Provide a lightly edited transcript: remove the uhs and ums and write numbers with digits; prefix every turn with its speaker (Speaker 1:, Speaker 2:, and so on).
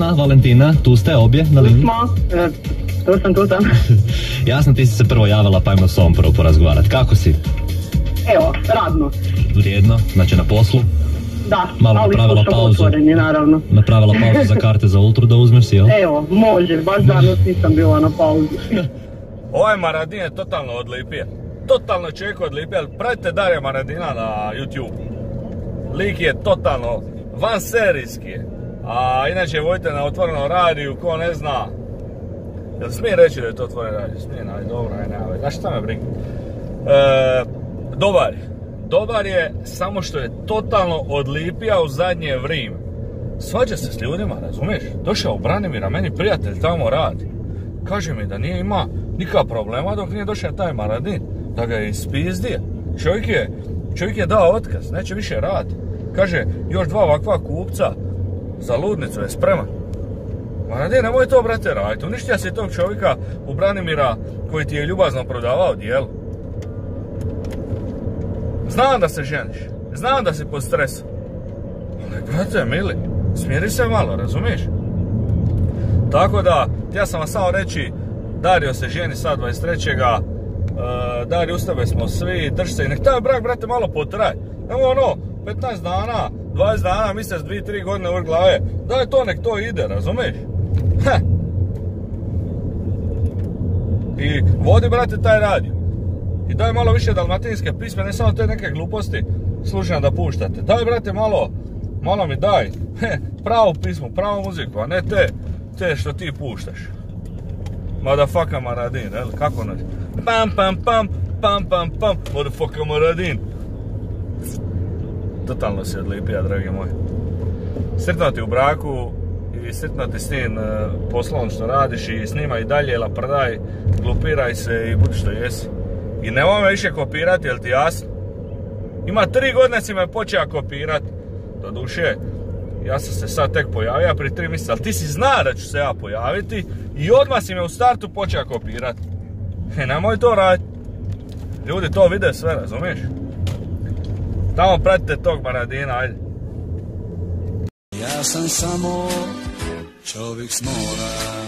Speaker 1: Vesna, Valentina, tu ste obje na liniji?
Speaker 2: Tu sam.
Speaker 1: Jasno, ti si se prvo javila, pa ajmo s ovom prvo porazgovarati. Kako si?
Speaker 2: Evo, radno.
Speaker 1: Vrijedno, znači na poslu?
Speaker 2: Da,
Speaker 1: malo
Speaker 2: ali
Speaker 1: napravila pauzu.
Speaker 2: Otvoreni, naravno.
Speaker 1: Napravila pauzu za karte za Ultru da uzmeš si, jel?
Speaker 2: Evo, može, baš danas nisam bila na pauzi.
Speaker 3: Ovaj Maradin je totalno odlipio. Totalno čovjek odlipio, ali pratite Darija Maradina na YouTube. Lik je totalno van serijski. A inače vojte na otvorenom radiju, ko ne zna. Jel smije reći da je to otvoren radio? Smije, ali dobro, ne, znaš šta me briga. Dobar je, samo što je totalno odlipija u zadnje vrijeme. Svađa se s ljudima, razumiješ? Došao u Branimira, meni prijatelj tamo radi. Kaže mi da nije ima nikakva problema dok nije došao taj Maradin. Da ga je ispizdio. Čovjek je dao otkaz, neće više raditi. Kaže, još 2 ovakva kupca za ludnicu je spreman. Maradin, nemoj to, brate, raditi. Uništija si tog čovjeka u Branimira koji ti je ljubazno prodavao dijelu. Znam da se ženiš, znam da si pod stresom. Ali, brate, mili, smiri se malo, razumiješ? Tako da, ja sam vam samo reći, Dario se ženi sad 23. Dario, uz tebe smo svi, drži se i nek taj brak, brate, malo potraje. Nemo 15 dana, 20 dana, mjesec, 2-3 godine vrh glave. Daj to, nek to ide, razumiješ? I vodi, brate, taj radio. I daj malo više dalmatinske pisme, ne samo te neke gluposti slušam da puštate. Daj, brate, malo mi daj pravu pismu, pravu muziku, a ne te što ti puštaš. Motherfucker Maradin, jel? Kako ne? Pam, motherfucker Maradin. Totalno si odlipija, dragi moji. Sretno ti u braku i sretno ti s tim poslom što radiš i snimaj dalje, laprdaj, glupiraj se i budi što jesi. I nemoj me više kopirati, jel ti jasno? Ima 3 godine si me počeo kopirati. Doduše, ja sam se sad tek pojavio prije 3 mjeseca, ali ti si zna da ću se ja pojaviti i odmah si me u startu počeo kopirati. Nemoj to raditi. Ljudi to vide sve, razumiješ? Tamo pratite tog Maradina, ajde.
Speaker 4: Ja sam samo čovjek s mora.